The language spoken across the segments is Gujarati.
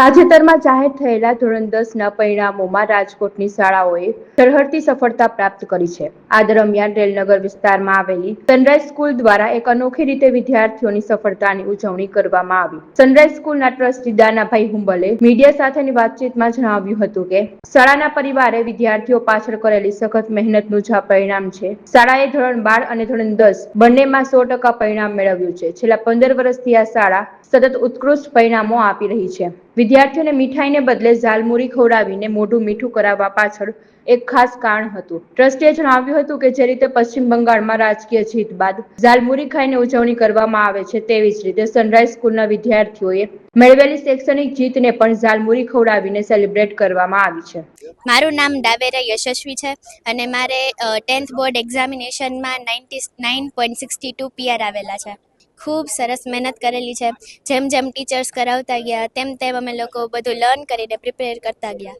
તાજેતરમાં જાહેર થયેલા ધોરણ 10ના પરિણામોમાં રાજકોટની શાળાઓએ ઝળહળતી સફળતા પ્રાપ્ત કરી છે। આ દરમિયાન રેલનગર વિસ્તારમાં આવેલી સનરાઈઝ સ્કૂલ દ્વારા એક અનોખી રીતે વિદ્યાર્થીઓની સફળતાની ઉજવણી કરવામાં આવી। સનરાઈઝ સ્કૂલના ટ્રસ્ટી દાનાભાઈ હુંબલે મીડિયા સાથેની વાતચીતમાં જણાવ્યું હતું કે શાળાના પરિવારે વિદ્યાર્થીઓ પાછળ કરેલી સખત મહેનતનું જ આ પરિણામ છે। શાળાએ ધોરણ 12 અને ધોરણ 10 બંનેમાં 100% પરિણામ મેળવ્યું છે। છેલ્લા 15 વર્ષથી આ શાળા સતત ઉત્કૃષ્ટ પરિણામો આપી રહી છે। વિદ્યાર્થીઓને મીઠાઈને બદલે ઝાલમુરી ખવડાવીને મોઢું મીઠું કરાવવા પાછળ એક ખાસ કારણ હતું। ટ્રસ્ટીએ જણાવ્યું હતું કે જે રીતે પશ્ચિમ બંગાળમાં રાજકીય જીત બાદ ઝાલમુરી ખાઈને ઉજવણી કરવામાં આવે છે, તેવી જ રીતે સનરાઈઝ સ્કૂલના વિદ્યાર્થીઓએ મેળવેલી શૈક્ષણિક જીતને પણ ઝાલમુરી ખવડાવીને સેલિબ્રેટ કરવામાં આવી છે। મારું નામ ડાવેરા યશસ્વી છે અને મારે 10th બોર્ડ એક્ઝામિનેશનમાં 99.62 PR આવેલા છે। ખૂબ સરસ મહેનત કરેલી છે। જેમ જેમ ટીચર્સ કરાવતા ગયા તેમ અમે લોકો બધું લર્ન કરીને પ્રિપેર કરતા ગયા।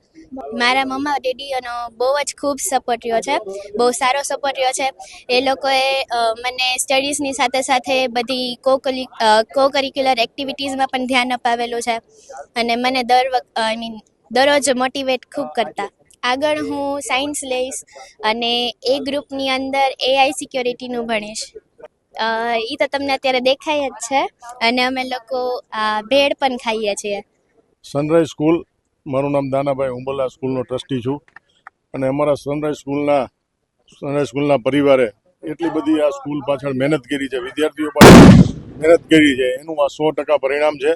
મારા મમ્મા ડેડીનો બહુ જ ખૂબ સપોર્ટ રહ્યો છે, બહુ સારો સપોર્ટ રહ્યો છે। એ લોકોએ મને સ્ટડીઝની સાથે સાથે બધી કો કરિક્યુલર એક્ટિવિટીઝમાં પણ ધ્યાન અપાવેલું છે અને મને દરરોજ મોટિવેટ ખૂબ કરતા। આગળ હું સાયન્સ લઈશ અને એ ગ્રુપની અંદર AI સિક્યોરિટીનું ભણીશ। એ તો તમને અત્યારે દેખાય જ છે અને અમે લોકો ભેળ પણ ખાઈએ છીએ। સનરાઈઝ સ્કૂલ, મારું નામ દાનાભાઈ હુંબલા, સ્કૂલનો ટ્રસ્ટી છું અને અમારા સનરાઈઝ સ્કૂલના પરિવારે એટલી બધી આ સ્કૂલ પાછળ મહેનત કરી છે, વિદ્યાર્થીઓ પાછળ મહેનત કરી છે, એનું આ 100% પરિણામ છે।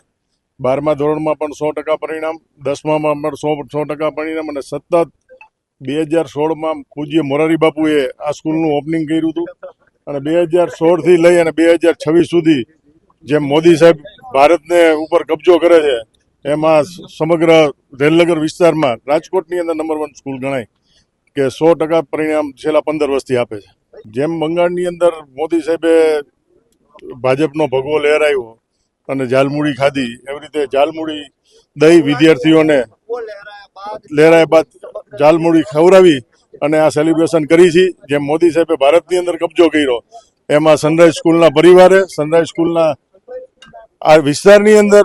12મા ધોરણમાં પણ 100% પરિણામ, 10મામાં પણ 100% પરિણામ અને સતત 2016માં પૂજ્ય મોરારી બાપુએ આ સ્કૂલનું ઓપનિંગ કર્યું હતું અને 2016થી લઈ અને 2026 સુધી જેમ મોદી સાહેબ ભારતને ઉપર કબજો કરે છે, એમાં સમગ્ર રેલનગર વિસ્તારમાં રાજકોટની અંદર નંબર 1 સ્કૂલ ગણાય કે 100% પરિણામ છેલ્લા 15 વર્ષથી આપે છે। જેમ બંગાળની અંદર મોદી સાહેબે ભાજપનો ભગવો લહેરાયો અને ઝાલમુડી ખાધી, એવી રીતે ઝાલમુડી દહીં વિદ્યાર્થીઓને લહેરાયા બાદ ઝાલમુડી ખવડાવી અને આ સેલિબ્રેશન કરી છે। જેમ મોદી સાહેબે ભારતની અંદર કબજો કર્યો, એમાં સનરાઈઝ સ્કૂલના પરિવારે સનરાઈઝ સ્કૂલના આ વિસ્તારની અંદર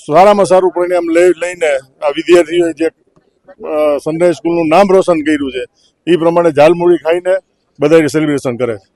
સારામાં સારું પરિણામ લઈને આ વિદ્યાર્થીઓએ જે સનરાઈઝ સ્કૂલનું નામ રોશન કર્યું છે, એ પ્રમાણે ઝાલમુડી ખાઈને બધા સેલિબ્રેશન કરે છે।